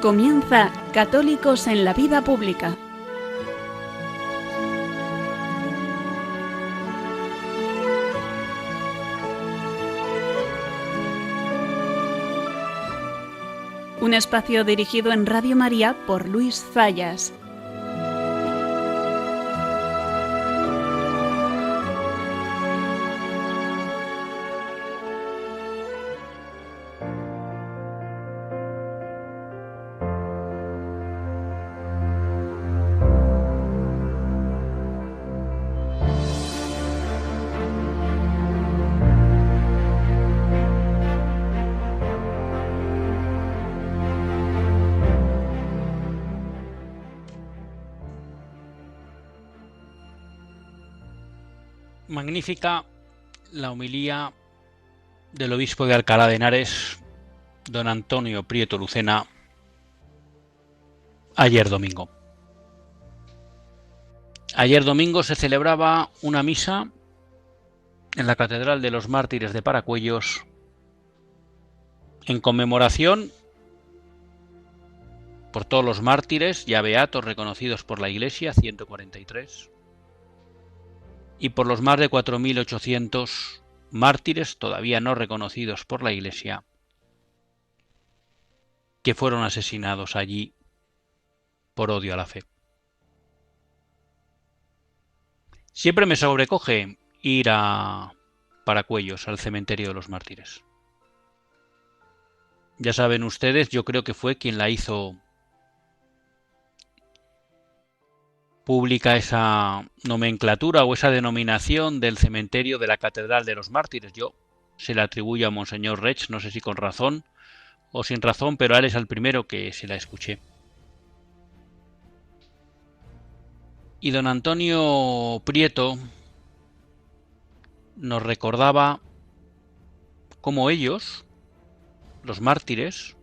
Comienza Católicos en la Vida Pública. Un espacio dirigido en Radio María por Luis Zayas. Magnífica la homilía del obispo de Alcalá de Henares, don Antonio Prieto Lucena, ayer domingo. Ayer domingo se celebraba una misa en la Catedral de los Mártires de Paracuellos en conmemoración por todos los mártires ya beatos reconocidos por la Iglesia, 143, y por los más de 4.800 mártires todavía no reconocidos por la Iglesia que fueron asesinados allí por odio a la fe. Siempre me sobrecoge ir a Paracuellos, al cementerio de los mártires. Ya saben ustedes, yo creo que fue quien la hizo pública esa nomenclatura o esa denominación del cementerio de la Catedral de los Mártires. Yo se la atribuyo a Monseñor Rech, no sé si con razón o sin razón, pero a él es el primero que se la escuché. Y don Antonio Prieto nos recordaba cómo ellos, los mártires,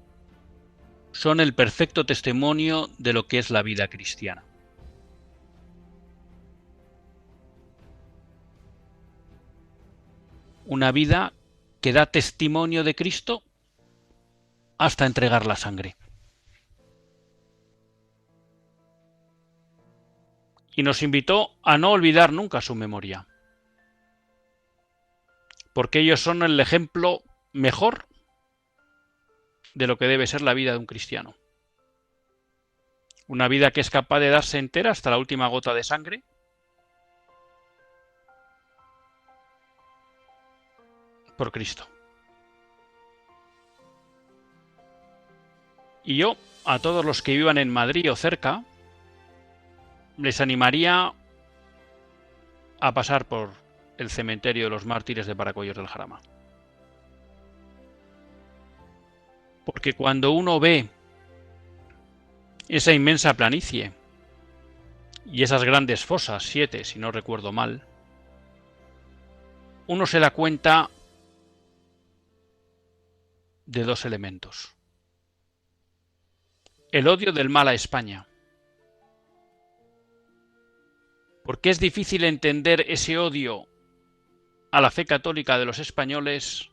son el perfecto testimonio de lo que es la vida cristiana. Una vida que da testimonio de Cristo hasta entregar la sangre. Y nos invitó a no olvidar nunca su memoria, porque ellos son el ejemplo mejor de lo que debe ser la vida de un cristiano. Una vida que es capaz de darse entera hasta la última gota de sangre, por Cristo. Y yo, a todos los que vivan en Madrid o cerca, les animaría a pasar por el cementerio de los mártires de Paracuellos del Jarama. Porque cuando uno ve esa inmensa planicie y esas grandes fosas, 7 si no recuerdo mal, uno se da cuenta de dos elementos. El odio del mal a España. Porque es difícil entender ese odio a la fe católica de los españoles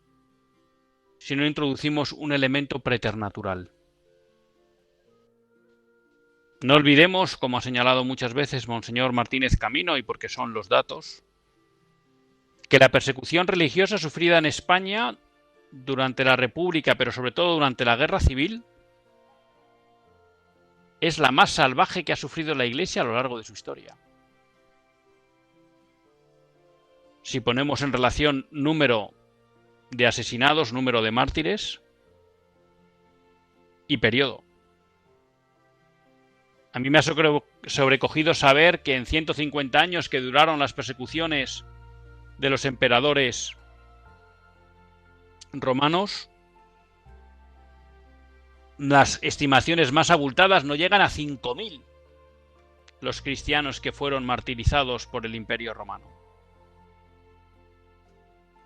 si no introducimos un elemento preternatural. No olvidemos, como ha señalado muchas veces Monseñor Martínez Camino, y porque son los datos, que la persecución religiosa sufrida en España durante la República, pero sobre todo durante la Guerra Civil, es la más salvaje que ha sufrido la Iglesia a lo largo de su historia. Si ponemos en relación número de asesinados, número de mártires y periodo. A mí me ha sobrecogido saber que en 150 años que duraron las persecuciones de los emperadores romanos, las estimaciones más abultadas no llegan a 5.000 los cristianos que fueron martirizados por el Imperio Romano.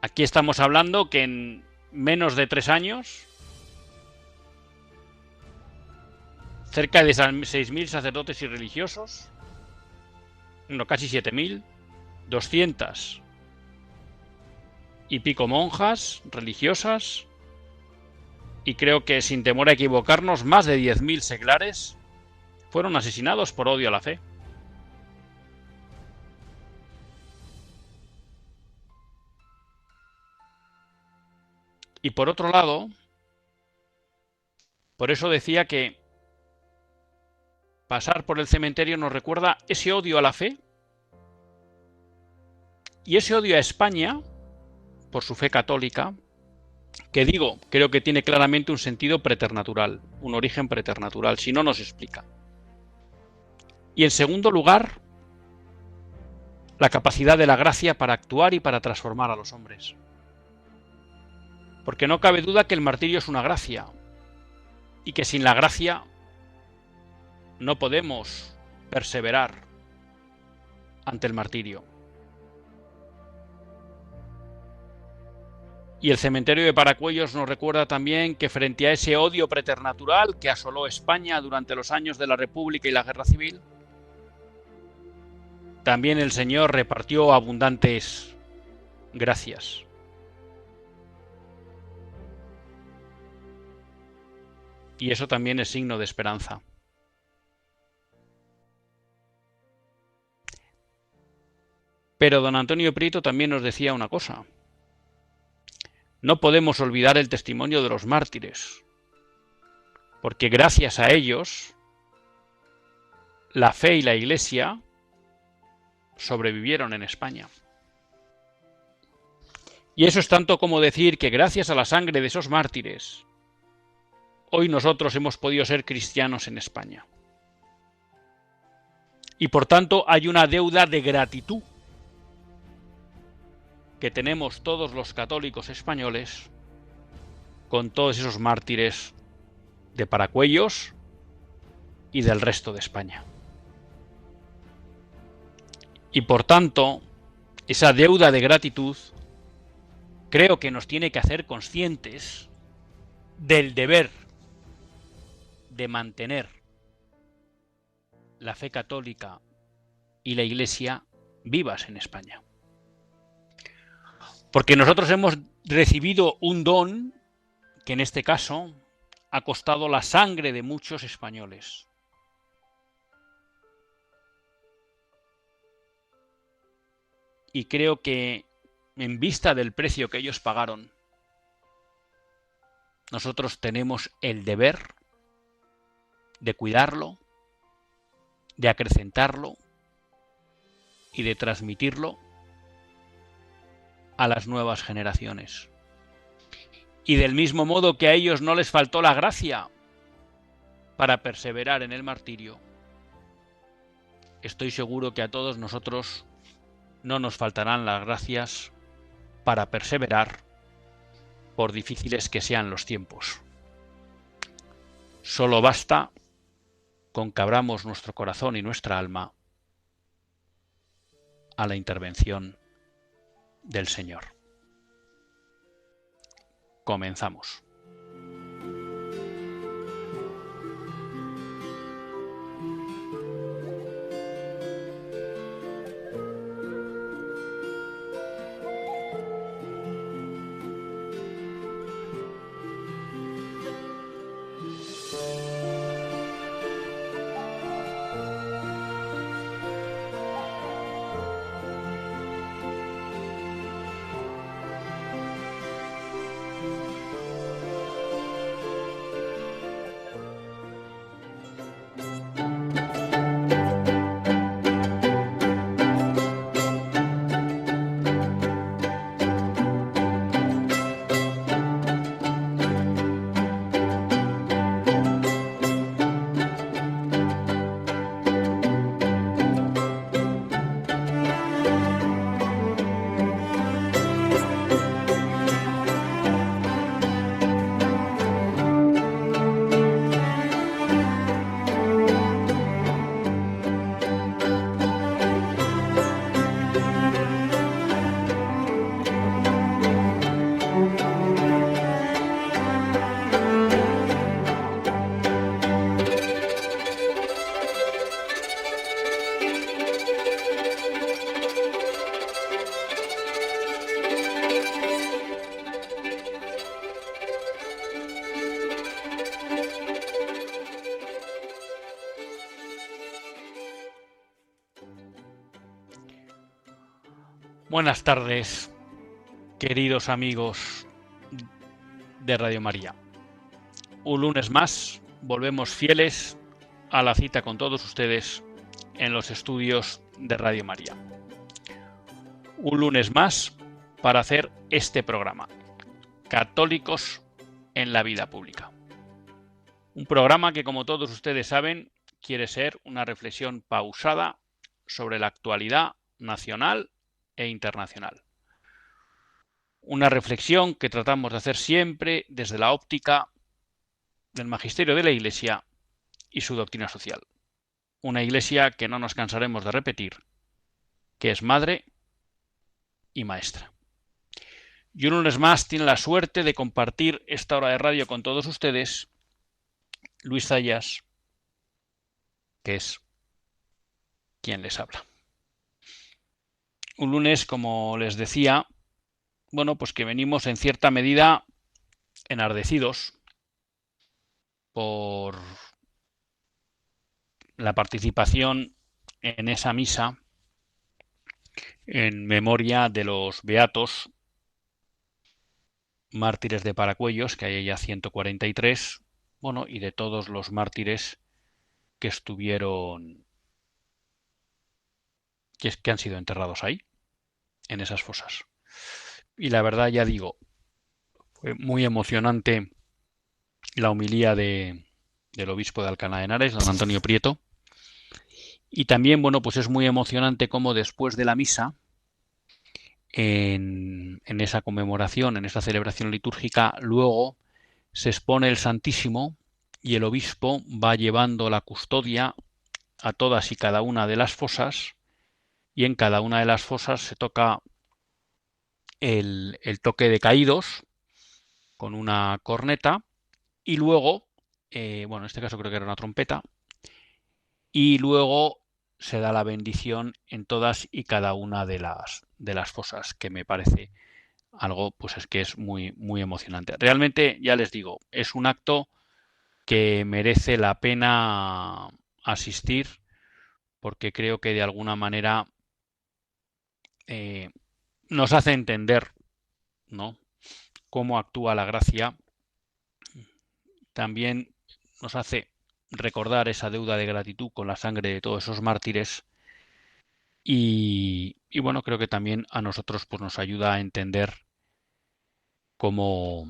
Aquí estamos hablando que en menos de 3 años, cerca de 6.000 sacerdotes y religiosos, no, casi 7.000, 200 y pico monjas religiosas y creo que sin temor a equivocarnos, más de 10.000 seglares fueron asesinados por odio a la fe. Y por otro lado, por eso decía que pasar por el cementerio nos recuerda ese odio a la fe y ese odio a España por su fe católica, que digo, creo que tiene claramente un sentido preternatural, un origen preternatural, si no nos explica. Y en segundo lugar, la capacidad de la gracia para actuar y para transformar a los hombres. Porque no cabe duda que el martirio es una gracia, y que sin la gracia no podemos perseverar ante el martirio. Y el cementerio de Paracuellos nos recuerda también que frente a ese odio preternatural que asoló España durante los años de la República y la Guerra Civil, también el Señor repartió abundantes gracias. Y eso también es signo de esperanza. Pero don Antonio Prieto también nos decía una cosa. No podemos olvidar el testimonio de los mártires, porque gracias a ellos, la fe y la Iglesia sobrevivieron en España. Y eso es tanto como decir que gracias a la sangre de esos mártires, hoy nosotros hemos podido ser cristianos en España. Y por tanto hay una deuda de gratitud que tenemos todos los católicos españoles con todos esos mártires de Paracuellos y del resto de España. Y por tanto, esa deuda de gratitud creo que nos tiene que hacer conscientes del deber de mantener la fe católica y la Iglesia vivas en España. Porque nosotros hemos recibido un don que en este caso ha costado la sangre de muchos españoles. Y creo que en vista del precio que ellos pagaron, nosotros tenemos el deber de cuidarlo, de acrecentarlo y de transmitirlo a las nuevas generaciones. Y del mismo modo que a ellos no les faltó la gracia para perseverar en el martirio, estoy seguro que a todos nosotros no nos faltarán las gracias para perseverar, por difíciles que sean los tiempos. Solo basta con que abramos nuestro corazón y nuestra alma a la intervención del Señor. Comenzamos. Buenas tardes, queridos amigos de Radio María. Un lunes más, volvemos fieles a la cita con todos ustedes en los estudios de Radio María. Un lunes más para hacer este programa, Católicos en la Vida Pública. Un programa que, como todos ustedes saben, quiere ser una reflexión pausada sobre la actualidad nacional e internacional. Una reflexión que tratamos de hacer siempre desde la óptica del magisterio de la Iglesia y su doctrina social. Una Iglesia que no nos cansaremos de repetir, que es madre y maestra. Y un lunes más tiene la suerte de compartir esta hora de radio con todos ustedes Luis Zayas, que es quien les habla. Un lunes, como les decía, pues que venimos en cierta medida enardecidos por la participación en esa misa en memoria de los beatos mártires de Paracuellos, que hay ya 143, y de todos los mártires que estuvieron, que han sido enterrados ahí, en esas fosas. Y la verdad, ya digo, fue muy emocionante la homilía del obispo de Alcalá de Henares, don Antonio Prieto. Y también, pues es muy emocionante cómo después de la misa, en esa conmemoración, en esa celebración litúrgica, luego se expone el Santísimo y el obispo va llevando la custodia a todas y cada una de las fosas, y en cada una de las fosas se toca el toque de caídos con una corneta, y luego, en este caso creo que era una trompeta, y luego se da la bendición en todas y cada una de las fosas, que me parece algo, es que es muy, muy emocionante. Realmente, ya les digo, es un acto que merece la pena asistir, porque creo que de alguna manera nos hace entender, ¿no?, cómo actúa la gracia. También nos hace recordar esa deuda de gratitud con la sangre de todos esos mártires, y creo que también a nosotros nos ayuda a entender cómo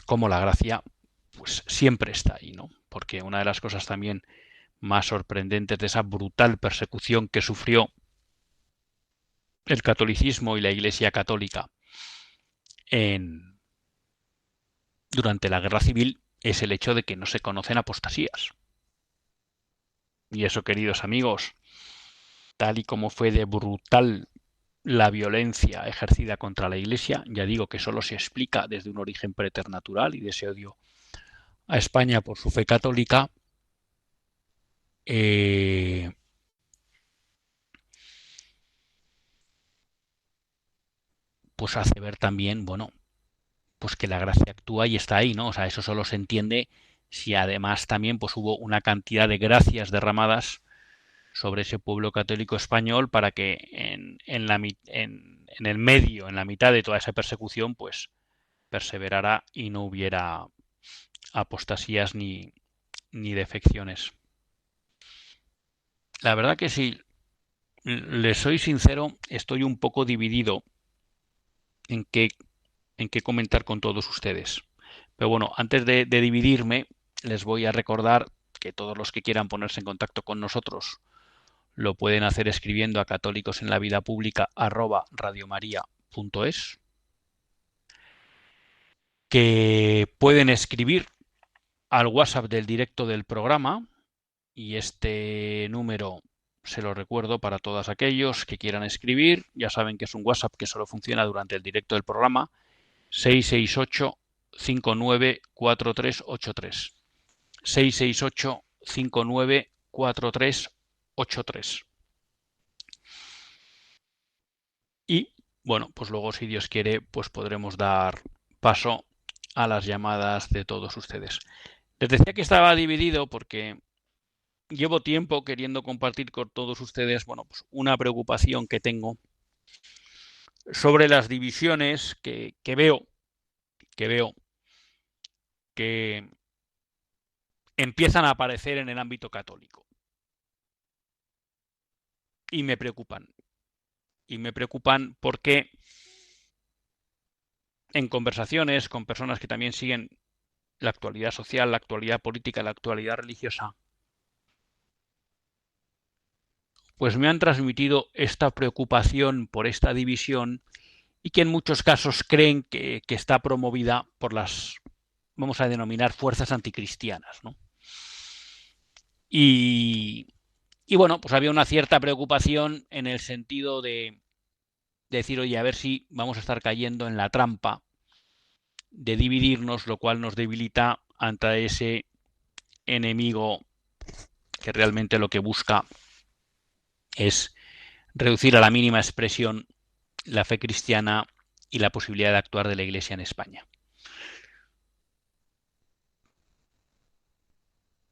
la gracia siempre está ahí, ¿no? Porque una de las cosas también más sorprendentes de esa brutal persecución que sufrió el catolicismo y la Iglesia católica durante la Guerra Civil es el hecho de que no se conocen apostasías. Y eso, queridos amigos, tal y como fue de brutal la violencia ejercida contra la Iglesia, ya digo que solo se explica desde un origen preternatural y de ese odio a España por su fe católica, hace ver también, que la gracia actúa y está ahí, ¿no? O sea, eso solo se entiende si además también hubo una cantidad de gracias derramadas sobre ese pueblo católico español para que en el medio, en la mitad de toda esa persecución, perseverara y no hubiera apostasías ni defecciones. La verdad que si les soy sincero, estoy un poco dividido en qué comentar con todos ustedes. Pero antes de dividirme, les voy a recordar que todos los que quieran ponerse en contacto con nosotros lo pueden hacer escribiendo a católicosenlavidapublica@radiomaria.es, que pueden escribir al WhatsApp del directo del programa, y este número se lo recuerdo para todos aquellos que quieran escribir. Ya saben que es un WhatsApp que solo funciona durante el directo del programa: 668-594383. 668-594383. Y luego, si Dios quiere, podremos dar paso a las llamadas de todos ustedes. Les decía que estaba dividido porque llevo tiempo queriendo compartir con todos ustedes, bueno, pues una preocupación que tengo sobre las divisiones que veo que empiezan a aparecer en el ámbito católico y me preocupan. Y me preocupan porque en conversaciones con personas que también siguen la actualidad social, la actualidad política, la actualidad religiosa, pues me han transmitido esta preocupación por esta división y que en muchos casos creen que está promovida por las, vamos a denominar, fuerzas anticristianas, ¿no? Y bueno, pues había una cierta preocupación en el sentido de decir, oye, a ver si vamos a estar cayendo en la trampa de dividirnos, lo cual nos debilita ante ese enemigo que realmente lo que busca es reducir a la mínima expresión la fe cristiana y la posibilidad de actuar de la Iglesia en España.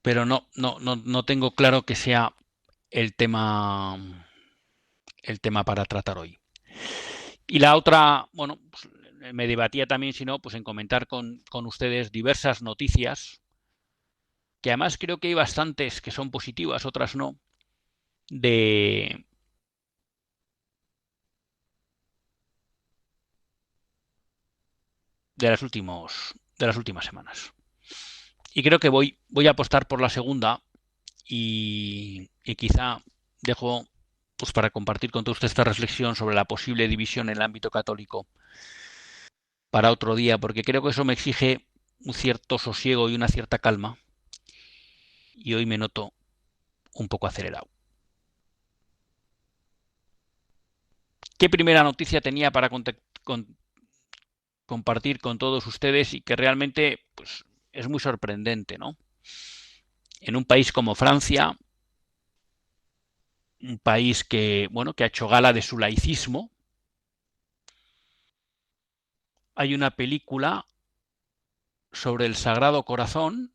Pero no tengo claro que sea el tema para tratar hoy. Y la otra, bueno, pues me debatía también, si no, pues en comentar con ustedes diversas noticias, que además creo que hay bastantes que son positivas, otras no, de de las últimas semanas. Y creo que voy a apostar por la segunda y quizá dejo pues para compartir con todos ustedes esta reflexión sobre la posible división en el ámbito católico para otro día, porque creo que eso me exige un cierto sosiego y una cierta calma, y hoy me noto un poco acelerado. ¿Qué primera noticia tenía para compartir con todos ustedes y que realmente pues, es muy sorprendente, ¿no? En un país como Francia, un país que, bueno, que ha hecho gala de su laicismo, hay una película sobre el Sagrado Corazón,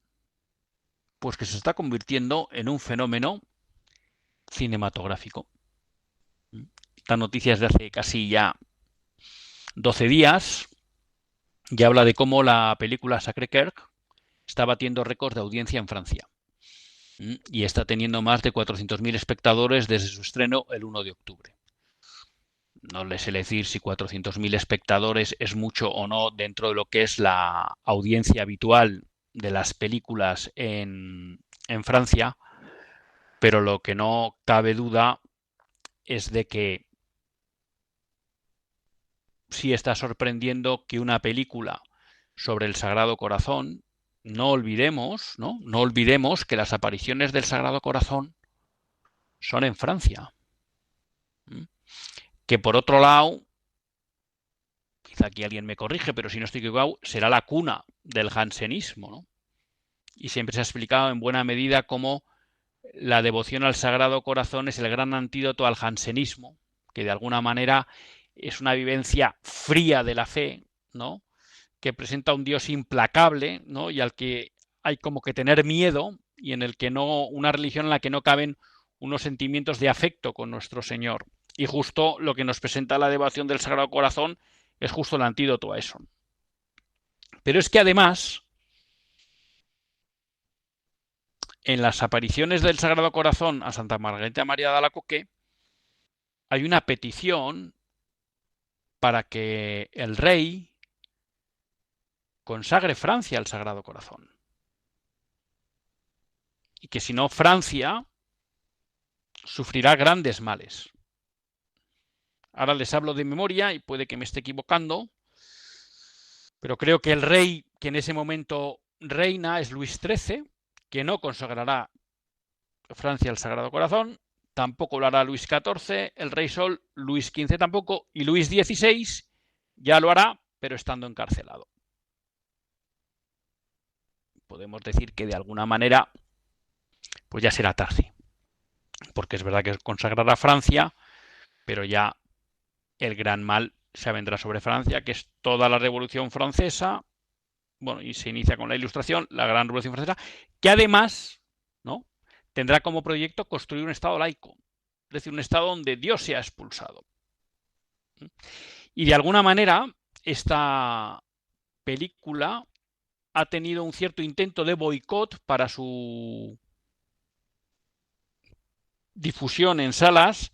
pues que se está convirtiendo en un fenómeno cinematográfico. Esta noticia es de hace casi ya 12 días y habla de cómo la película Sacré-Cœur está batiendo récords de audiencia en Francia y está teniendo más de 400.000 espectadores desde su estreno el 1 de octubre. No les sé decir si 400.000 espectadores es mucho o no dentro de lo que es la audiencia habitual de las películas en Francia, pero lo que no cabe duda es de que sí está sorprendiendo que una película sobre el Sagrado Corazón, no olvidemos que las apariciones del Sagrado Corazón son en Francia. Que por otro lado, quizá aquí alguien me corrige, pero si no estoy equivocado, será la cuna del jansenismo, ¿no? Y siempre se ha explicado en buena medida cómo la devoción al Sagrado Corazón es el gran antídoto al jansenismo, que de alguna manera es una vivencia fría de la fe, ¿no? Que presenta un Dios implacable, ¿no? Y al que hay como que tener miedo y en el que no, una religión en la que no caben unos sentimientos de afecto con nuestro Señor. Y justo lo que nos presenta la devoción del Sagrado Corazón es justo el antídoto a eso. Pero es que además, en las apariciones del Sagrado Corazón a Santa Margarita María de Alacoque, hay una petición para que el rey consagre Francia al Sagrado Corazón. Y que si no, Francia sufrirá grandes males. Ahora les hablo de memoria y puede que me esté equivocando, pero creo que el rey que en ese momento reina es Luis XIII, que no consagrará Francia al Sagrado Corazón, tampoco lo hará Luis XIV, el rey Sol, Luis XV tampoco, y Luis XVI ya lo hará, pero estando encarcelado. Podemos decir que de alguna manera pues ya será tarde, porque es verdad que consagrará Francia, pero ya el gran mal se avendrá sobre Francia, que es toda la Revolución Francesa, bueno, y se inicia con la Ilustración, la Gran Revolución Francesa, que además, ¿no?, tendrá como proyecto construir un Estado laico, es decir, un Estado donde Dios sea expulsado. Y de alguna manera, esta película ha tenido un cierto intento de boicot para su difusión en salas,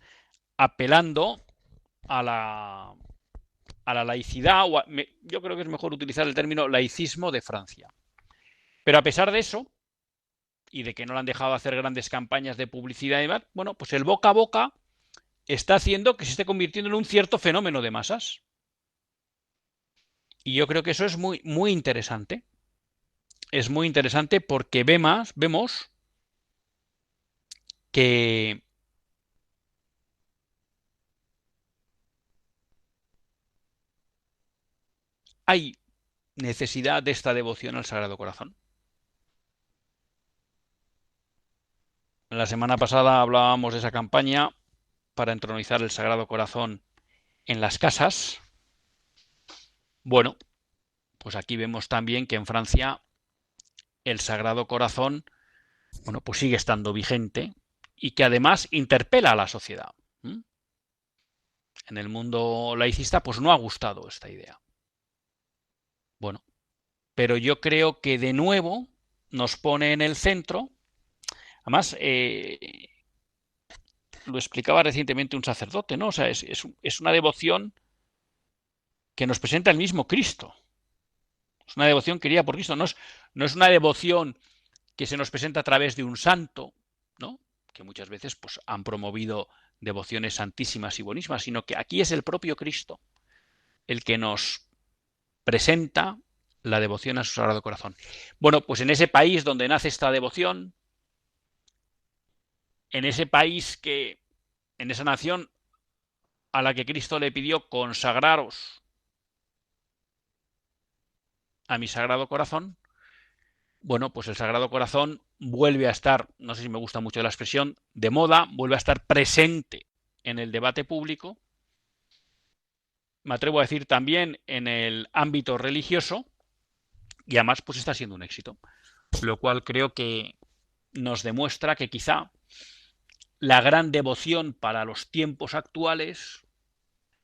apelando a la laicidad, yo creo que es mejor utilizar el término laicismo de Francia. Pero a pesar de eso, y de que no le han dejado hacer grandes campañas de publicidad y demás, bueno, pues el boca a boca está haciendo que se esté convirtiendo en un cierto fenómeno de masas. Y yo creo que eso es muy, muy interesante. Es muy interesante porque vemos que hay necesidad de esta devoción al Sagrado Corazón. La semana pasada hablábamos de esa campaña para entronizar el Sagrado Corazón en las casas. Bueno, pues aquí vemos también que en Francia el Sagrado Corazón, bueno, pues sigue estando vigente y que además interpela a la sociedad. En el mundo laicista, pues no ha gustado esta idea. Bueno, pero yo creo que de nuevo nos pone en el centro. Además, lo explicaba recientemente un sacerdote, ¿no? O sea, es una devoción que nos presenta el mismo Cristo. Es una devoción querida por Cristo. No es una devoción que se nos presenta a través de un santo, ¿no? Que muchas veces pues, han promovido devociones santísimas y buenísimas, sino que aquí es el propio Cristo el que nos presenta la devoción a su Sagrado Corazón. Bueno, pues en ese país donde nace esta devoción, en ese país en esa nación a la que Cristo le pidió consagraros a mi Sagrado Corazón, bueno, pues el Sagrado Corazón vuelve a estar, no sé si me gusta mucho la expresión, de moda, vuelve a estar presente en el debate público, me atrevo a decir también en el ámbito religioso, y además pues está siendo un éxito, lo cual creo que nos demuestra que quizá la gran devoción para los tiempos actuales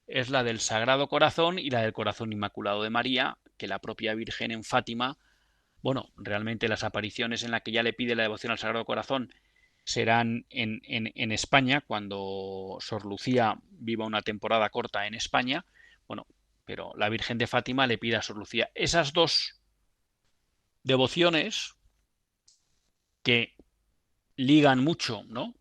es la del Sagrado Corazón y la del Corazón Inmaculado de María, que la propia Virgen en Fátima, bueno, realmente las apariciones en las que ya le pide la devoción al Sagrado Corazón serán en España, cuando Sor Lucía viva una temporada corta en España, bueno, pero la Virgen de Fátima le pide a Sor Lucía. Esas dos devociones que ligan mucho, ¿no?,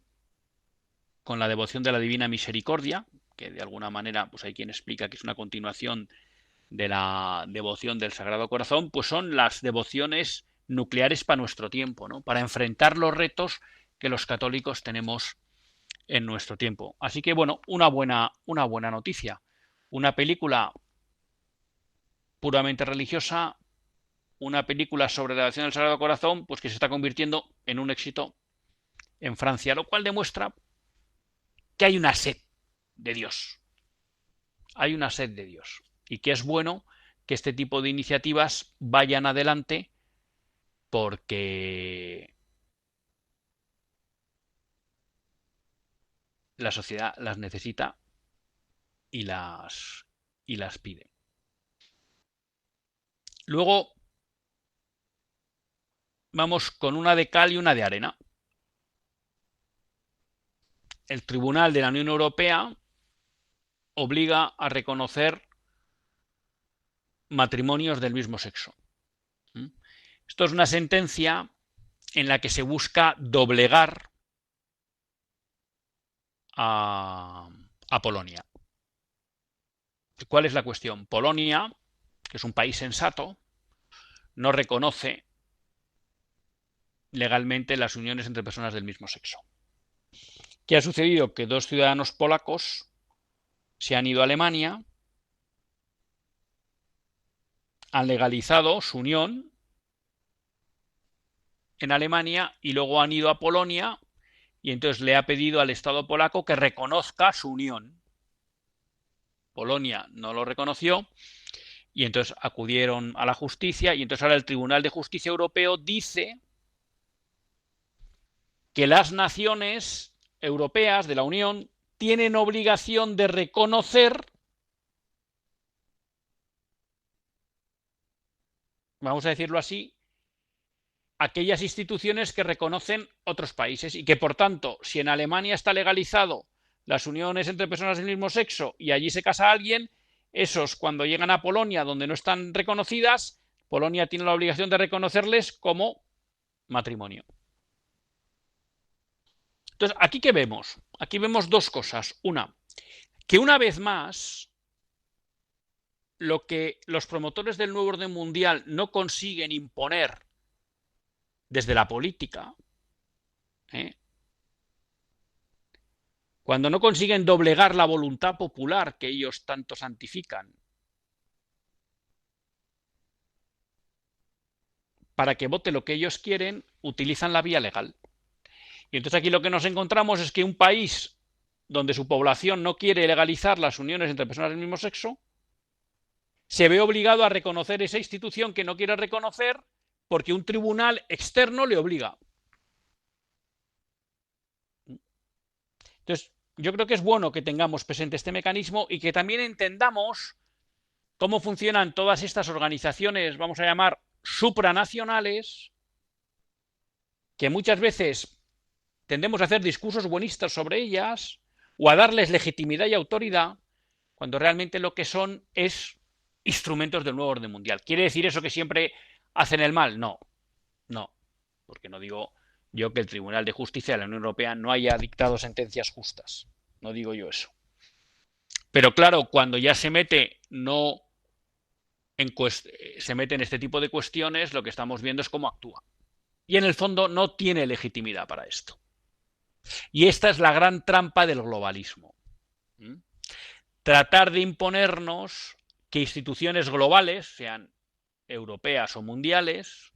con la devoción de la Divina Misericordia, que de alguna manera pues hay quien explica que es una continuación de la devoción del Sagrado Corazón, pues son las devociones nucleares para nuestro tiempo, ¿no?, para enfrentar los retos que los católicos tenemos en nuestro tiempo. Así que bueno, una buena noticia. Una película puramente religiosa, una película sobre la devoción del Sagrado Corazón, pues que se está convirtiendo en un éxito en Francia, lo cual demuestra que hay una sed de Dios. Hay una sed de Dios. Y que es bueno que este tipo de iniciativas vayan adelante porque la sociedad las necesita y las pide. Luego vamos con una de cal y una de arena. El Tribunal de la Unión Europea obliga a reconocer matrimonios del mismo sexo. Esto es una sentencia en la que se busca doblegar a Polonia. ¿Cuál es la cuestión? Polonia, que es un país sensato, no reconoce legalmente las uniones entre personas del mismo sexo. ¿Qué ha sucedido? Que dos ciudadanos polacos se han ido a Alemania, han legalizado su unión en Alemania y luego han ido a Polonia y entonces le ha pedido al Estado polaco que reconozca su unión. Polonia no lo reconoció y entonces acudieron a la justicia y entonces ahora el Tribunal de Justicia Europeo dice que las naciones europeas de la Unión tienen obligación de reconocer, vamos a decirlo así, aquellas instituciones que reconocen otros países y que, por tanto, si en Alemania está legalizado las uniones entre personas del mismo sexo y allí se casa alguien, esos cuando llegan a Polonia, donde no están reconocidas, Polonia tiene la obligación de reconocerles como matrimonio. Entonces, ¿aquí qué vemos? Aquí vemos dos cosas. Una, que una vez más, lo que los promotores del nuevo orden mundial no consiguen imponer desde la política, cuando no consiguen doblegar la voluntad popular que ellos tanto santifican para que vote lo que ellos quieren, utilizan la vía legal. Y entonces aquí lo que nos encontramos es que un país donde su población no quiere legalizar las uniones entre personas del mismo sexo, se ve obligado a reconocer esa institución que no quiere reconocer porque un tribunal externo le obliga. Entonces, yo creo que es bueno que tengamos presente este mecanismo y que también entendamos cómo funcionan todas estas organizaciones, vamos a llamar supranacionales, que muchas veces tendemos a hacer discursos buenistas sobre ellas o a darles legitimidad y autoridad, cuando realmente lo que son es instrumentos del nuevo orden mundial. ¿Quiere decir eso que siempre hacen el mal? No, no, porque no digo yo que el Tribunal de Justicia de la Unión Europea no haya dictado sentencias justas, no digo yo eso. Pero claro, cuando ya se mete se mete en este tipo de cuestiones, lo que estamos viendo es cómo actúa. Y en el fondo no tiene legitimidad para esto. Y esta es la gran trampa del globalismo. Tratar de imponernos que instituciones globales, sean europeas o mundiales,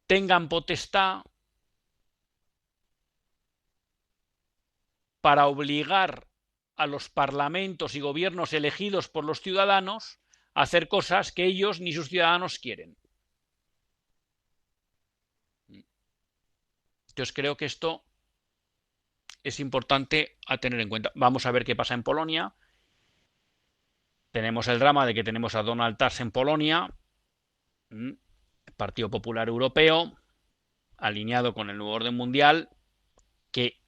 tengan potestad para obligar a los parlamentos y gobiernos elegidos por los ciudadanos a hacer cosas que ellos ni sus ciudadanos quieren. Entonces creo que esto es importante a tener en cuenta. Vamos a ver qué pasa en Polonia. Tenemos el drama de que tenemos a Donald Tusk en Polonia, Partido Popular Europeo, alineado con el nuevo orden mundial, que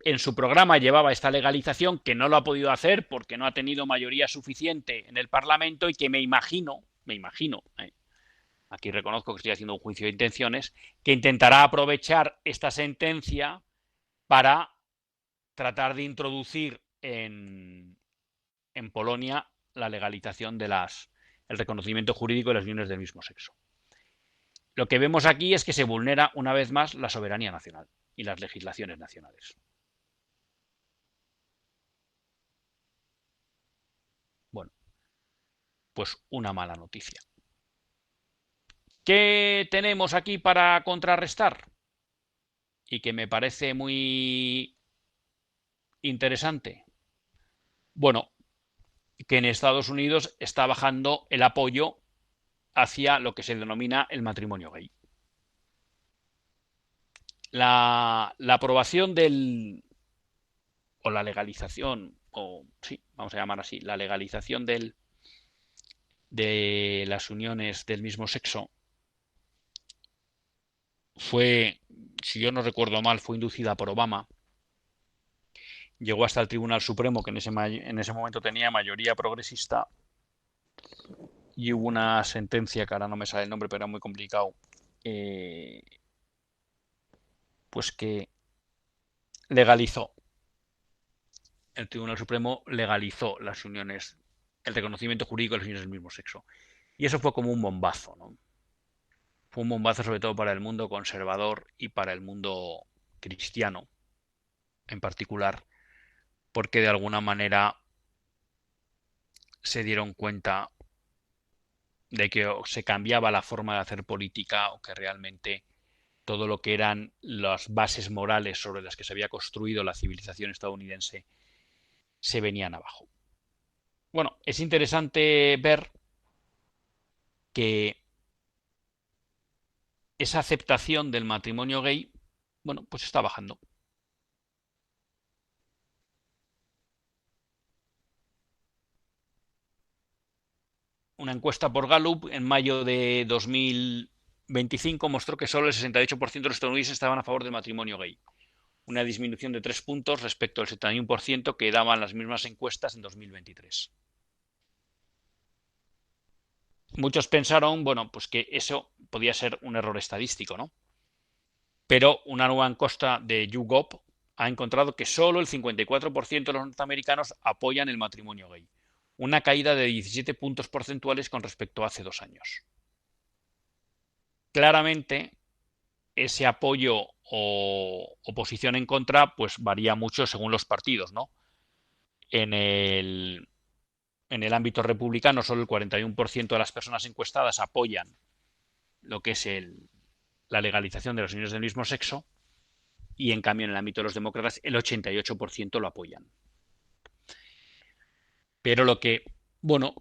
en su programa llevaba esta legalización, que no lo ha podido hacer porque no ha tenido mayoría suficiente en el Parlamento y que me imagino, aquí reconozco que estoy haciendo un juicio de intenciones, que intentará aprovechar esta sentencia para tratar de introducir en Polonia la legalización de el reconocimiento jurídico de las uniones del mismo sexo. Lo que vemos aquí es que se vulnera una vez más la soberanía nacional y las legislaciones nacionales. Bueno, pues una mala noticia. ¿Qué tenemos aquí para contrarrestar? Y que me parece muy interesante. Bueno, que en Estados Unidos está bajando el apoyo hacia lo que se denomina el matrimonio gay. La aprobación o la legalización, o sí, vamos a llamar así, la legalización de las uniones del mismo sexo fue, si yo no recuerdo mal, fue inducida por Obama. Llegó hasta el Tribunal Supremo, que en ese momento tenía mayoría progresista, y hubo una sentencia, que ahora no me sale el nombre, pero era muy complicado, pues que legalizó. El Tribunal Supremo legalizó las uniones, el reconocimiento jurídico de las uniones del mismo sexo. Y eso fue como un bombazo, ¿no? Fue un bombazo sobre todo para el mundo conservador y para el mundo cristiano en particular, porque de alguna manera se dieron cuenta de que se cambiaba la forma de hacer política o que realmente todo lo que eran las bases morales sobre las que se había construido la civilización estadounidense se venían abajo. Bueno, es interesante ver que esa aceptación del matrimonio gay bueno, pues está bajando. Una encuesta por Gallup en mayo de 2025 mostró que solo el 68% de los estadounidenses estaban a favor del matrimonio gay, una disminución de 3 puntos respecto al 71% que daban las mismas encuestas en 2023. Muchos pensaron, bueno, pues que eso podía ser un error estadístico, ¿no? Pero una nueva encuesta de YouGov ha encontrado que solo el 54% de los norteamericanos apoyan el matrimonio gay, una caída de 17 puntos porcentuales con respecto a hace 2 años. Claramente, ese apoyo o oposición en contra, pues varía mucho según los partidos, ¿no? En el ámbito republicano, solo el 41% de las personas encuestadas apoyan lo que es la legalización de las uniones del mismo sexo, y en cambio en el ámbito de los demócratas el 88% lo apoyan. Pero lo que, bueno,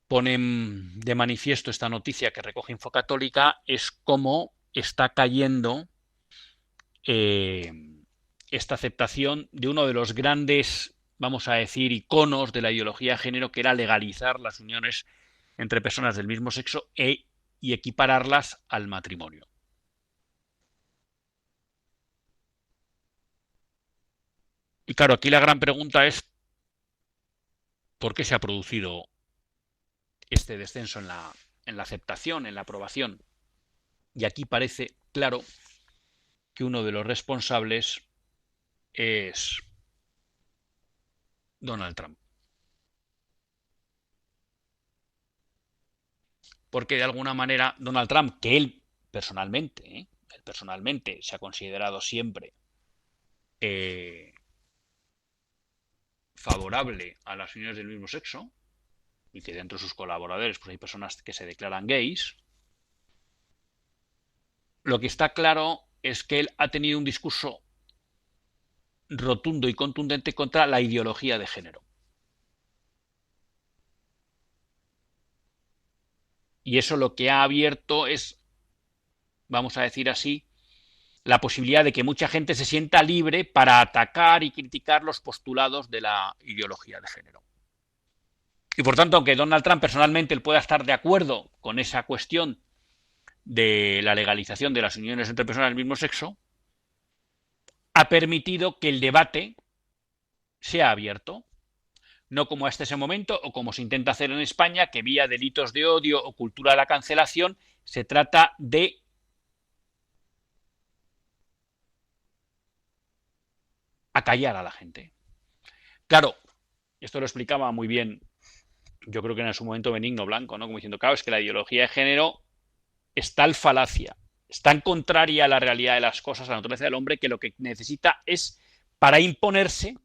pone de manifiesto esta noticia que recoge Infocatólica es cómo está cayendo esta aceptación de uno de los grandes, vamos a decir, iconos de la ideología de género, que era legalizar las uniones entre personas del mismo sexo y equipararlas al matrimonio. Y claro, aquí la gran pregunta es ¿por qué se ha producido este descenso en la aceptación, en la aprobación? Y aquí parece claro que uno de los responsables es Donald Trump. Porque de alguna manera Donald Trump, que él personalmente se ha considerado siempre favorable a las uniones del mismo sexo, y que dentro de sus colaboradores pues hay personas que se declaran gays, lo que está claro es que él ha tenido un discurso rotundo y contundente contra la ideología de género. Y eso lo que ha abierto es, vamos a decir así, la posibilidad de que mucha gente se sienta libre para atacar y criticar los postulados de la ideología de género. Y por tanto, aunque Donald Trump personalmente él pueda estar de acuerdo con esa cuestión de la legalización de las uniones entre personas del mismo sexo, ha permitido que el debate sea abierto, no como hasta ese momento o como se intenta hacer en España, que vía delitos de odio o cultura de la cancelación se trata de acallar a la gente. Claro, esto lo explicaba muy bien, yo creo que en su momento Benigno Blanco, ¿no? Como diciendo, claro, es que la ideología de género es tal falacia, es tan contraria a la realidad de las cosas, a la naturaleza del hombre, que lo que necesita es, para imponerse,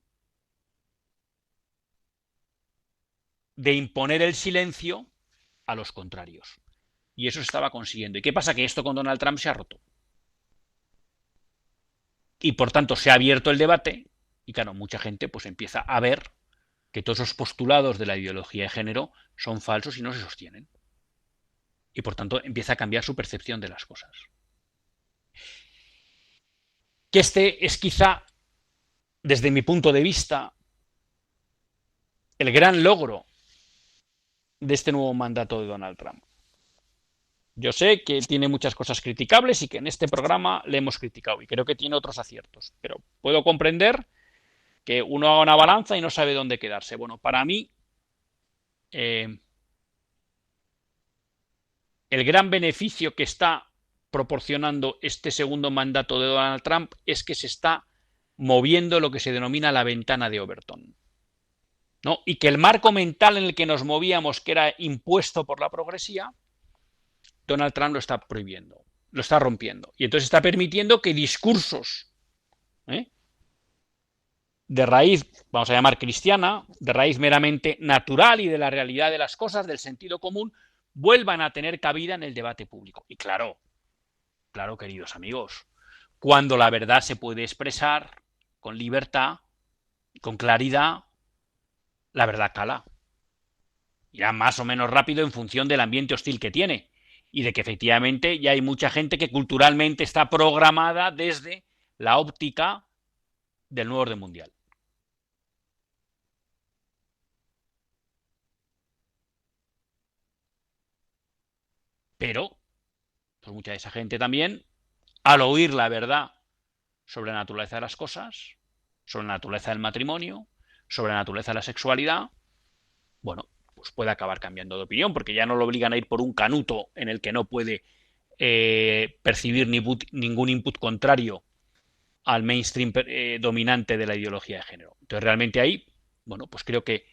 de imponer el silencio a los contrarios. Y eso se estaba consiguiendo. ¿Y qué pasa? Que esto con Donald Trump se ha roto. Y por tanto se ha abierto el debate y claro, mucha gente pues empieza a ver que todos esos postulados de la ideología de género son falsos y no se sostienen. Y por tanto empieza a cambiar su percepción de las cosas. Que este es quizá, desde mi punto de vista, el gran logro de este nuevo mandato de Donald Trump. Yo sé que tiene muchas cosas criticables y que en este programa le hemos criticado y creo que tiene otros aciertos, pero puedo comprender que uno haga una balanza y no sabe dónde quedarse. Bueno, para mí el gran beneficio que está proporcionando este segundo mandato de Donald Trump es que se está moviendo lo que se denomina la ventana de Overton, ¿no? Y que el marco mental en el que nos movíamos, que era impuesto por la progresía, Donald Trump lo está prohibiendo, lo está rompiendo. Y entonces está permitiendo que discursos de raíz, vamos a llamar cristiana, de raíz meramente natural y de la realidad de las cosas, del sentido común, vuelvan a tener cabida en el debate público. Y claro, queridos amigos, cuando la verdad se puede expresar con libertad, con claridad, la verdad cala. Irá más o menos rápido en función del ambiente hostil que tiene y de que efectivamente ya hay mucha gente que culturalmente está programada desde la óptica del nuevo orden mundial. Pero, pues mucha de esa gente también, al oír la verdad sobre la naturaleza de las cosas, sobre la naturaleza del matrimonio, sobre la naturaleza de la sexualidad, bueno, pues puede acabar cambiando de opinión, porque ya no lo obligan a ir por un canuto en el que no puede percibir ningún input contrario al mainstream dominante de la ideología de género. Entonces, realmente ahí, bueno, pues creo que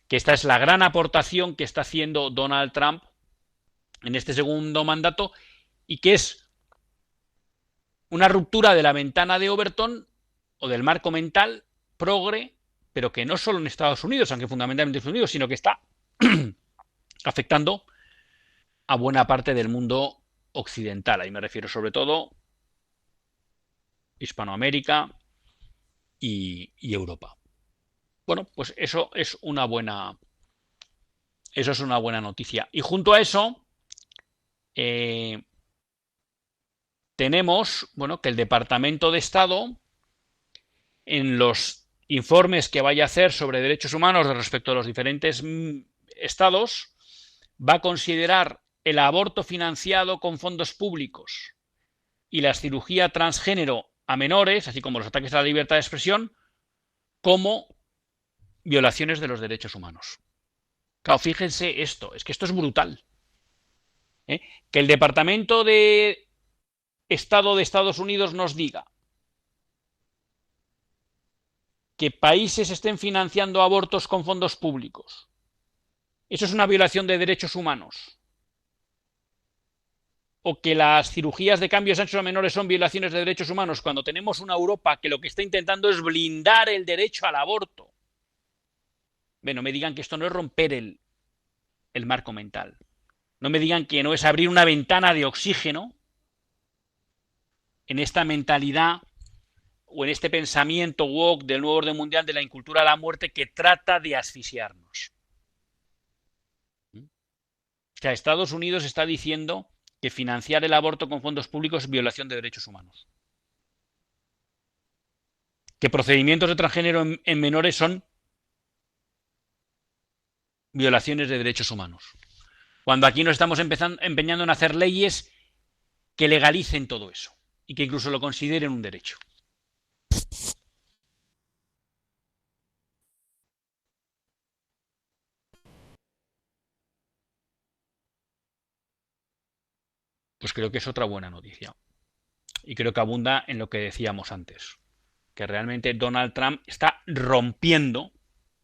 esta es la gran aportación que está haciendo Donald Trump en este segundo mandato y que es una ruptura de la ventana de Overton o del marco mental progre, pero que no solo en Estados Unidos, aunque fundamentalmente en Estados Unidos, sino que está afectando a buena parte del mundo occidental. Ahí me refiero sobre todo Hispanoamérica y Europa. Bueno, pues eso es una buena noticia. Y junto a eso tenemos, bueno, que el Departamento de Estado, en los informes que vaya a hacer sobre derechos humanos respecto a los diferentes estados, va a considerar el aborto financiado con fondos públicos y la cirugía transgénero a menores, así como los ataques a la libertad de expresión, como violaciones de los derechos humanos. Claro, fíjense esto, es que esto es brutal. Que el Departamento de Estado de Estados Unidos nos diga que países estén financiando abortos con fondos públicos. Eso es una violación de derechos humanos. O que las cirugías de cambios anchos a menores son violaciones de derechos humanos, cuando tenemos una Europa que lo que está intentando es blindar el derecho al aborto. Bueno, me digan que esto no es romper el marco mental. No me digan que no es abrir una ventana de oxígeno en esta mentalidad o en este pensamiento woke del nuevo orden mundial de la incultura a la muerte que trata de asfixiarnos. O sea, Estados Unidos está diciendo que financiar el aborto con fondos públicos es violación de derechos humanos. Que procedimientos de transgénero en menores son violaciones de derechos humanos. Cuando aquí nos estamos empeñando en hacer leyes que legalicen todo eso y que incluso lo consideren un derecho. Pues creo que es otra buena noticia. Y creo que abunda en lo que decíamos antes, que realmente Donald Trump está rompiendo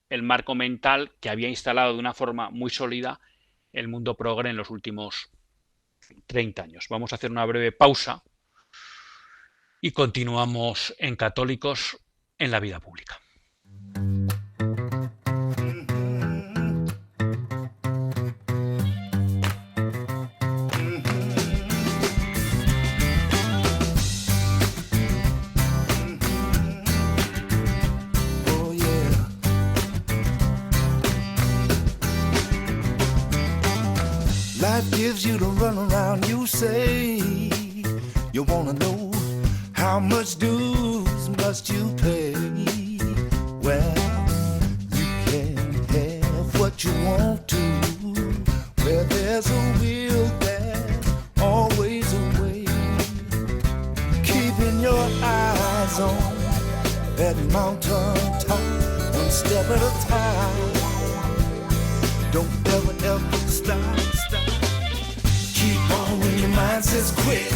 el marco mental que había instalado de una forma muy sólida el mundo progre en los últimos 30 años. Vamos a hacer una breve pausa y continuamos en Católicos en la Vida Pública. Life gives you the runaround, you say you wanna know how much dues must you pay. Well, you can have what you want to. Where there's a will, there's always a way. Keeping your eyes on that mountain top, one step at a time. Don't ever stop. Keep on when your mind says quit.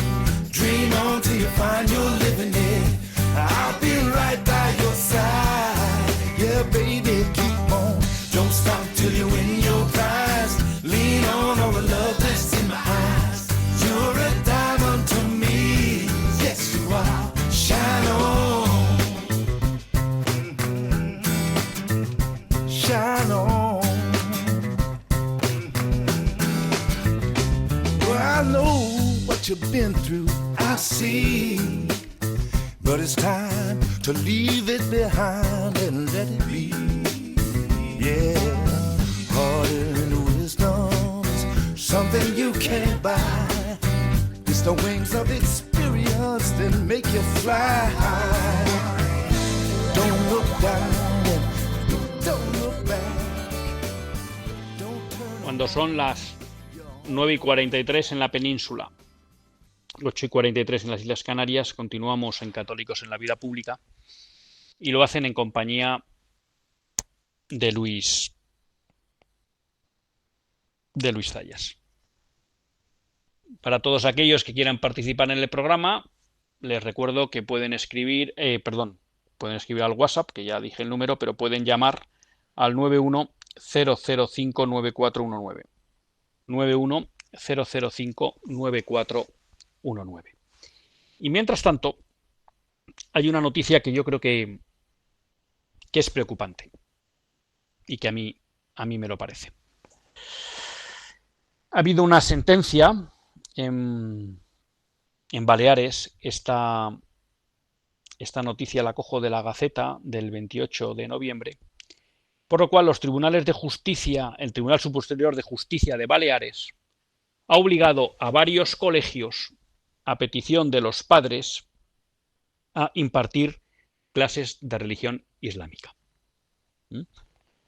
Dream on till you find you're living it. I'll be right by your side. Yeah, baby, keep on. Don't stop till you win your prize. Lean on all the love that's in my eyes. You're a diamond to me. Yes, you are. Shine on. Shine on. I know what you've been through, I see. But it's time to leave it behind and let it be. Yeah, harder and wisdom is something you can't buy. It's the wings of experience dust and make you fly high. Don't look down and don't look back. Don't turn. Cuando son las 9:43 en la península, 8:43 en las Islas Canarias, continuamos en Católicos en la Vida Pública y lo hacen en compañía de Luis Zayas. Para todos aquellos que quieran participar en el programa, les recuerdo que pueden escribir al WhatsApp, que ya dije el número, pero pueden llamar al 910059419. 910059419. Y mientras tanto, hay una noticia que yo creo que es preocupante y que a mí me lo parece. Ha habido una sentencia en Baleares. Esta noticia la cojo de la Gaceta del 28 de noviembre, por lo cual los tribunales de justicia, el Tribunal Superior de Justicia de Baleares, ha obligado a varios colegios, a petición de los padres, a impartir clases de religión islámica.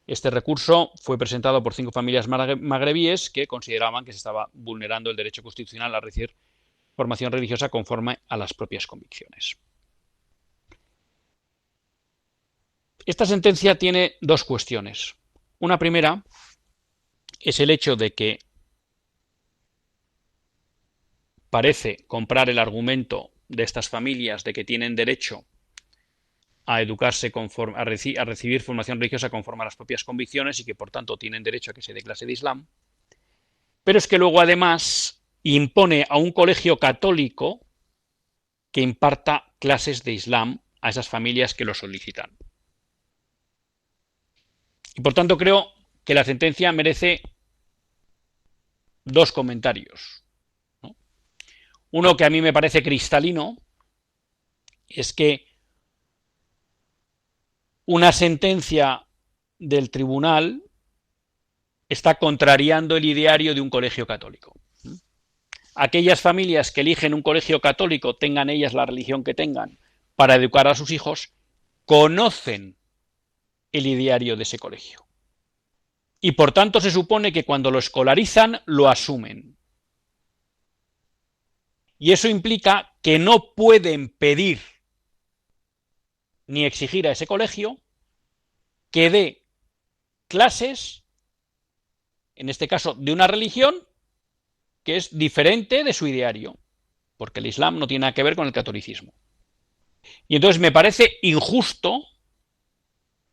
Este recurso fue presentado por 5 familias magrebíes que consideraban que se estaba vulnerando el derecho constitucional a recibir formación religiosa conforme a las propias convicciones. Esta sentencia tiene dos cuestiones. Una primera es el hecho de que parece comprar el argumento de estas familias de que tienen derecho a educarse a recibir formación religiosa conforme a las propias convicciones y que por tanto tienen derecho a que se dé clase de Islam. Pero es que luego además impone a un colegio católico que imparta clases de Islam a esas familias que lo solicitan. Y por tanto creo que la sentencia merece dos comentarios, ¿no? Uno que a mí me parece cristalino es que una sentencia del tribunal está contrariando el ideario de un colegio católico. Aquellas familias que eligen un colegio católico, tengan ellas la religión que tengan, para educar a sus hijos, conocen el ideario de ese colegio. Y por tanto se supone que cuando lo escolarizan, lo asumen. Y eso implica que no pueden pedir ni exigir a ese colegio que dé clases, en este caso de una religión que es diferente de su ideario, porque el Islam no tiene nada que ver con el catolicismo. Y entonces me parece injusto,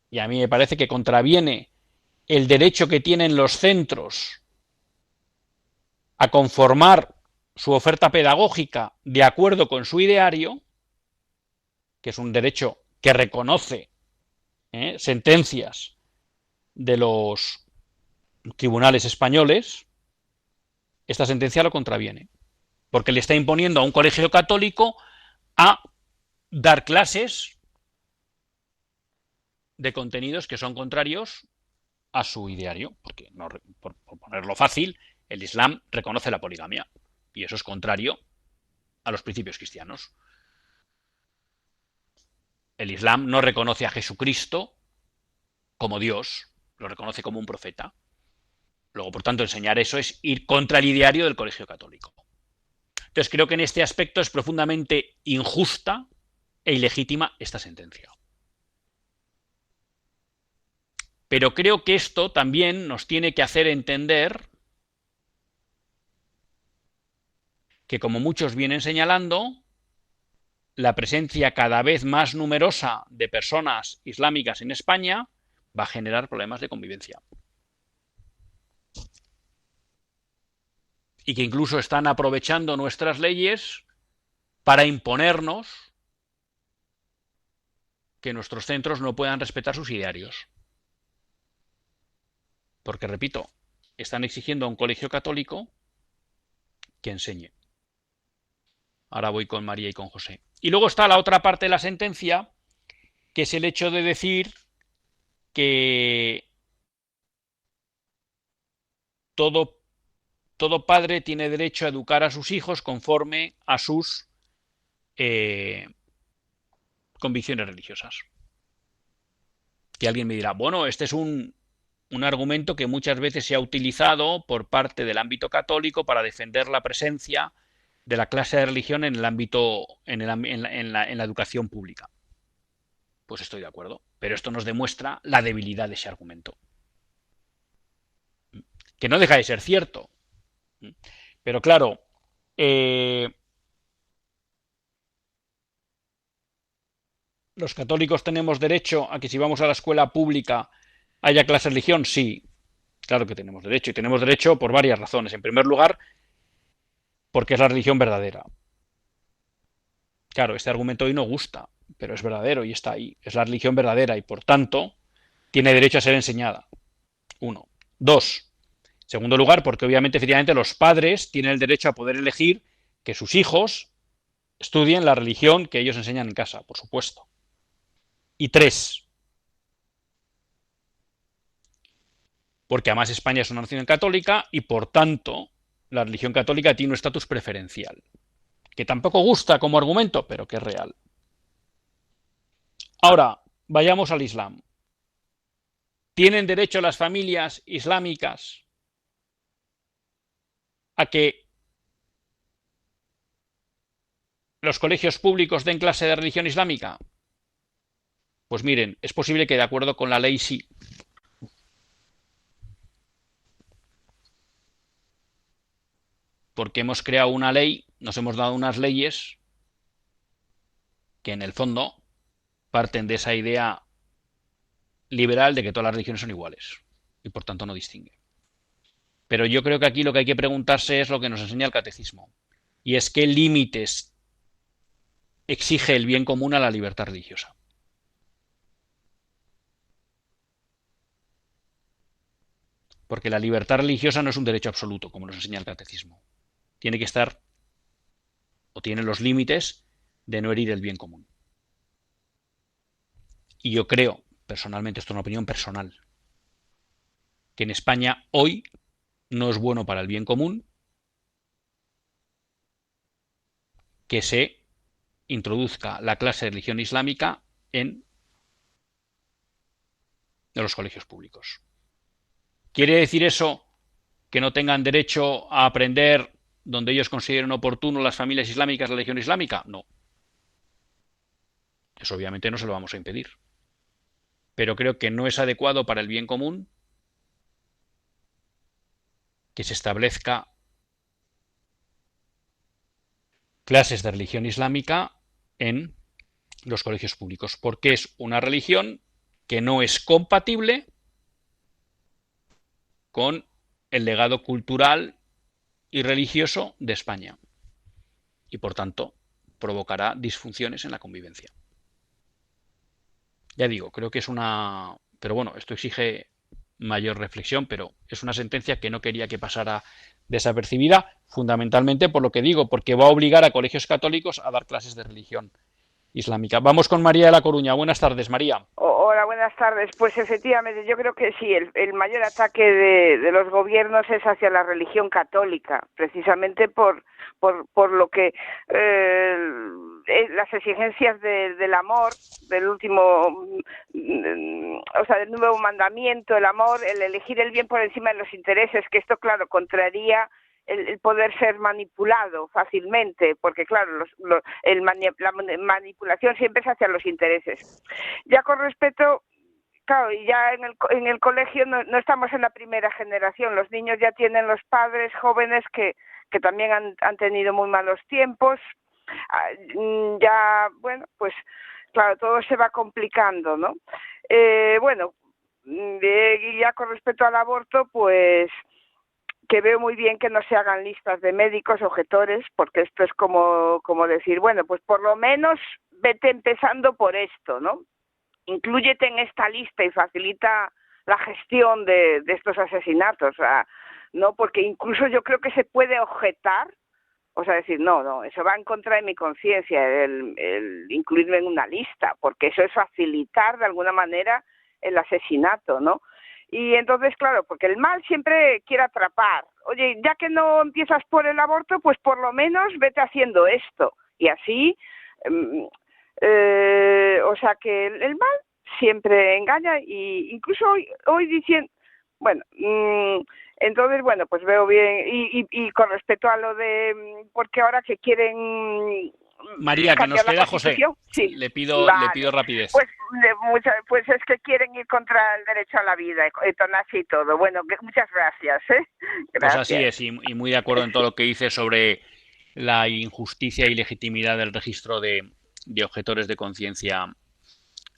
y a mí me parece que contraviene el derecho que tienen los centros a conformar su oferta pedagógica de acuerdo con su ideario, que es un derecho que reconoce sentencias de los tribunales españoles. Esta sentencia lo contraviene, porque le está imponiendo a un colegio católico a dar clases de contenidos que son contrarios a su ideario, porque, por ponerlo fácil, el Islam reconoce la poligamia, y eso es contrario a los principios cristianos. El Islam no reconoce a Jesucristo como Dios, lo reconoce como un profeta. Luego, por tanto, enseñar eso es ir contra el ideario del colegio católico. Entonces, creo que en este aspecto es profundamente injusta e ilegítima esta sentencia. Pero creo que esto también nos tiene que hacer entender que, como muchos vienen señalando, la presencia cada vez más numerosa de personas islámicas en España va a generar problemas de convivencia. Y que incluso están aprovechando nuestras leyes para imponernos que nuestros centros no puedan respetar sus idearios. Porque, repito, están exigiendo a un colegio católico que enseñe. Ahora voy con María y con José. Y luego está la otra parte de la sentencia, que es el hecho de decir que todo padre tiene derecho a educar a sus hijos conforme a sus convicciones religiosas. Que alguien me dirá, bueno, este es un argumento que muchas veces se ha utilizado por parte del ámbito católico para defender la presencia de la clase de religión en el ámbito, en la educación pública. Pues estoy de acuerdo, pero esto nos demuestra la debilidad de ese argumento. Que no deja de ser cierto. Pero claro, ¿los católicos tenemos derecho a que si vamos a la escuela pública haya clase de religión? Sí, claro que tenemos derecho. Y tenemos derecho por varias razones. En primer lugar, porque es la religión verdadera. Claro, este argumento hoy no gusta, pero es verdadero y está ahí. Es la religión verdadera y por tanto tiene derecho a ser enseñada. 1. 2. En segundo lugar, porque obviamente, efectivamente, los padres tienen el derecho a poder elegir que sus hijos estudien la religión que ellos enseñan en casa, por supuesto. Y 3. Porque además España es una nación católica y por tanto la religión católica tiene un estatus preferencial. Que tampoco gusta como argumento, pero que es real. Ahora, vayamos al Islam. ¿Tienen derecho las familias islámicas a que los colegios públicos den clase de religión islámica? Pues miren, es posible que de acuerdo con la ley sí. Porque hemos creado una ley, nos hemos dado unas leyes que en el fondo parten de esa idea liberal de que todas las religiones son iguales y por tanto no distinguen. Pero yo creo que aquí lo que hay que preguntarse es lo que nos enseña el catecismo, y es qué límites exige el bien común a la libertad religiosa. Porque la libertad religiosa no es un derecho absoluto, como nos enseña el catecismo. Tiene que estar, o tiene los límites de no herir el bien común. Y yo creo, personalmente, esto es una opinión personal, que en España hoy no es bueno para el bien común que se introduzca la clase de religión islámica en los colegios públicos. ¿Quiere decir eso que no tengan derecho a aprender donde ellos consideren oportuno las familias islámicas la religión islámica? No. Eso obviamente no se lo vamos a impedir. Pero creo que no es adecuado para el bien común que se establezca clases de religión islámica en los colegios públicos, porque es una religión que no es compatible con el legado cultural y religioso de España y por tanto provocará disfunciones en la convivencia. Ya digo, creo que es una... Pero bueno, esto exige mayor reflexión, pero es una sentencia que no quería que pasara desapercibida, fundamentalmente por lo que digo, porque va a obligar a colegios católicos a dar clases de religión islámica. Vamos con María de La Coruña. Buenas tardes, María. Hola, buenas tardes. Pues efectivamente, yo creo que sí, el mayor ataque de los gobiernos es hacia la religión católica, precisamente por lo que las exigencias del amor, del último, o sea, del nuevo mandamiento, el amor, el elegir el bien por encima de los intereses, que esto, claro, contraría el poder ser manipulado fácilmente, porque claro, la manipulación siempre es hacia los intereses. Ya con respecto, claro, y ya en el colegio no estamos en la primera generación, los niños ya tienen los padres jóvenes que también han tenido muy malos tiempos, ya, bueno, pues claro, todo se va complicando, ¿no? Bueno, y ya con respecto al aborto, pues que veo muy bien que no se hagan listas de médicos objetores, porque esto es como decir, bueno, pues por lo menos vete empezando por esto, ¿no? Inclúyete en esta lista y facilita la gestión de estos asesinatos, o sea, ¿no? Porque incluso yo creo que se puede objetar, o sea, decir, no, eso va en contra de mi conciencia, el incluirme en una lista, porque eso es facilitar de alguna manera el asesinato, ¿no? Y entonces, claro, porque el mal siempre quiere atrapar. Oye, ya que no empiezas por el aborto, pues por lo menos vete haciendo esto. Y así mm, o sea que el mal siempre engaña, y incluso hoy diciendo, bueno, entonces, bueno, pues veo bien, y con respecto a lo de, porque ahora que quieren María, que nos cambiar la queda José. Constitución, sí, Le pido vale, rapidez. pues pues es que quieren ir contra el derecho a la vida, eutanasia y todo. Bueno, muchas gracias, Pues gracias. así es, y muy de acuerdo en todo lo que dice sobre la injusticia y legitimidad del registro de objetores de conciencia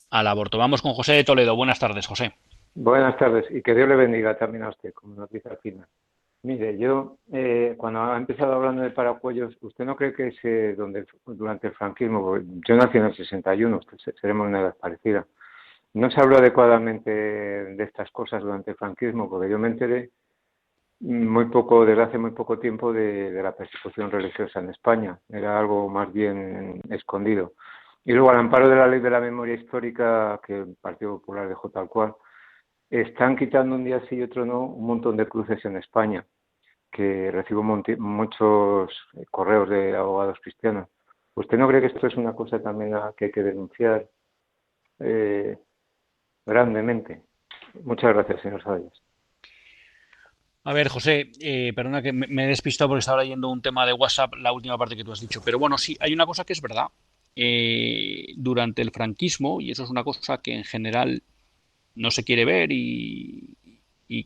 al aborto. Vamos con José de Toledo. Buenas tardes, José. Buenas tardes, y que Dios le bendiga también a usted, como nos dice al final. Mire, yo, cuando ha empezado hablando de Paracuellos, ¿usted no cree que es durante el franquismo? Yo nací en el 61, seremos una edad parecida. No se habló adecuadamente de estas cosas durante el franquismo, porque yo me enteré desde hace muy poco tiempo de la persecución religiosa en España. Era algo más bien escondido. Y luego, al amparo de la ley de la memoria histórica, que el Partido Popular dejó tal cual, están quitando un día sí y otro no un montón de cruces en España, que recibo muchos correos de abogados cristianos. ¿Usted no cree que esto es una cosa también que hay que denunciar grandemente? Muchas gracias, señor Sayas. A ver, José, perdona que me he despistado porque estaba leyendo un tema de WhatsApp, la última parte que tú has dicho. Pero bueno, sí, hay una cosa que es verdad. Durante el franquismo, y eso es una cosa que en general no se quiere ver y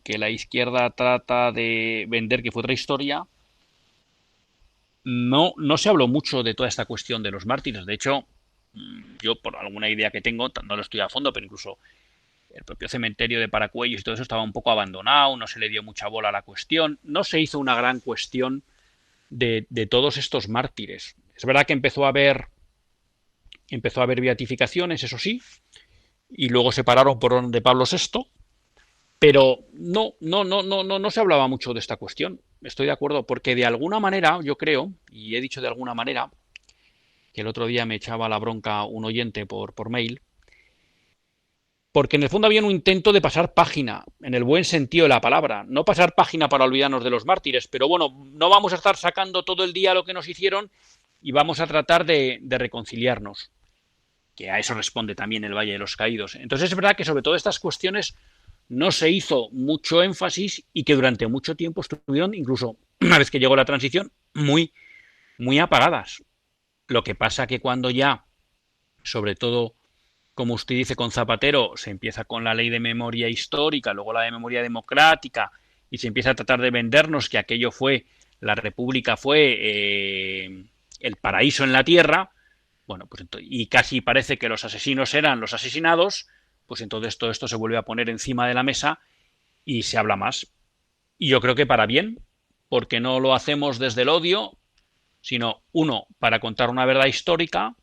que la izquierda trata de vender que fue otra historia, no se habló mucho de toda esta cuestión de los mártires. De hecho, yo por alguna idea que tengo, no lo estoy a fondo, pero incluso el propio cementerio de Paracuellos y todo eso estaba un poco abandonado, no se le dio mucha bola a la cuestión, no se hizo una gran cuestión de todos estos mártires. Es verdad que empezó a haber beatificaciones, eso sí, y luego se pararon por orden de Pablo VI, pero no se hablaba mucho de esta cuestión. Estoy de acuerdo, porque de alguna manera, yo creo, y he dicho de alguna manera, que el otro día me echaba la bronca un oyente por mail, porque en el fondo había un intento de pasar página, en el buen sentido de la palabra, no pasar página para olvidarnos de los mártires, pero bueno, no vamos a estar sacando todo el día lo que nos hicieron y vamos a tratar de reconciliarnos, que a eso responde también el Valle de los Caídos. Entonces es verdad que sobre todo estas cuestiones no se hizo mucho énfasis y que durante mucho tiempo estuvieron, incluso una vez que llegó la transición, muy, muy apagadas. Lo que pasa que cuando ya, sobre todo, como usted dice, con Zapatero, se empieza con la ley de memoria histórica, luego la de memoria democrática, y se empieza a tratar de vendernos que aquello fue, la República fue el paraíso en la tierra, bueno, pues y casi parece que los asesinos eran los asesinados, pues entonces todo esto se vuelve a poner encima de la mesa y se habla más. Y yo creo que para bien, porque no lo hacemos desde el odio, sino, uno, para contar una verdad histórica,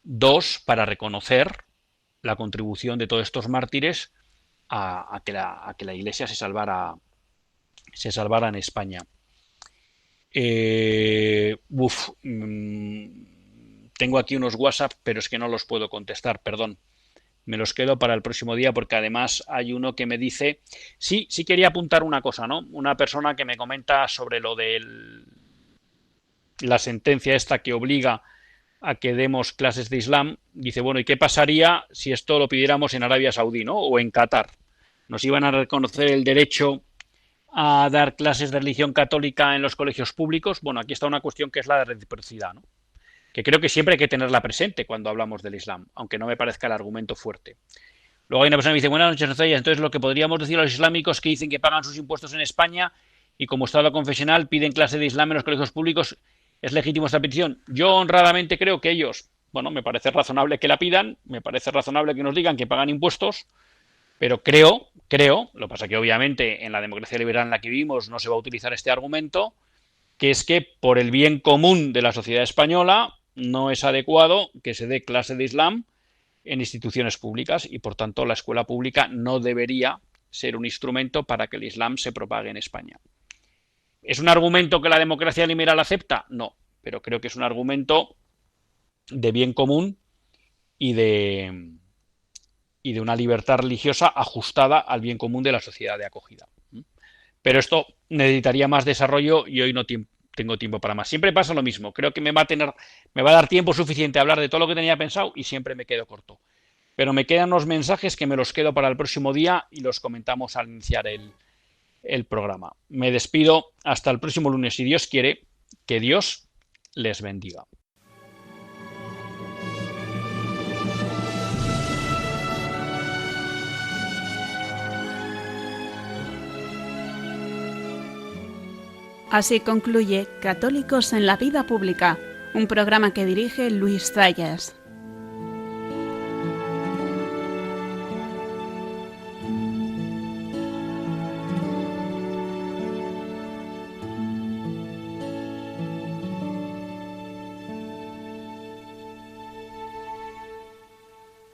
dos, para reconocer la contribución de todos estos mártires a que la Iglesia se salvara en España. Tengo aquí unos WhatsApp, pero es que no los puedo contestar, perdón. Me los quedo para el próximo día porque además hay uno que me dice... Sí quería apuntar una cosa, ¿no? Una persona que me comenta sobre lo de la sentencia esta que obliga a que demos clases de Islam. Dice, bueno, ¿y qué pasaría si esto lo pidiéramos en Arabia Saudí, ¿no? O en Qatar? ¿Nos iban a reconocer el derecho a dar clases de religión católica en los colegios públicos? Bueno, aquí está una cuestión que es la de reciprocidad, ¿no? Que creo que siempre hay que tenerla presente cuando hablamos del Islam, aunque no me parezca el argumento fuerte. Luego hay una persona que me dice, buenas noches, Nocella. Entonces lo que podríamos decir a los islámicos que dicen que pagan sus impuestos en España y como Estado confesional piden clase de Islam en los colegios públicos, ¿es legítimo esta petición? Yo honradamente creo que ellos, bueno, me parece razonable que la pidan, me parece razonable que nos digan que pagan impuestos, pero creo, lo que pasa que obviamente en la democracia liberal en la que vivimos no se va a utilizar este argumento, que es que por el bien común de la sociedad española no es adecuado que se dé clase de Islam en instituciones públicas y por tanto la escuela pública no debería ser un instrumento para que el Islam se propague en España. ¿Es un argumento que la democracia liberal acepta? No, pero creo que es un argumento de bien común y de una libertad religiosa ajustada al bien común de la sociedad de acogida. Pero esto necesitaría más desarrollo y hoy no tengo tiempo para más. Siempre pasa lo mismo. Creo que me va a dar tiempo suficiente a hablar de todo lo que tenía pensado y siempre me quedo corto. Pero me quedan unos mensajes que me los quedo para el próximo día y los comentamos al iniciar el programa. Me despido hasta el próximo lunes, si Dios quiere. Que Dios les bendiga. Así concluye Católicos en la Vida Pública, un programa que dirige Luis Zayas.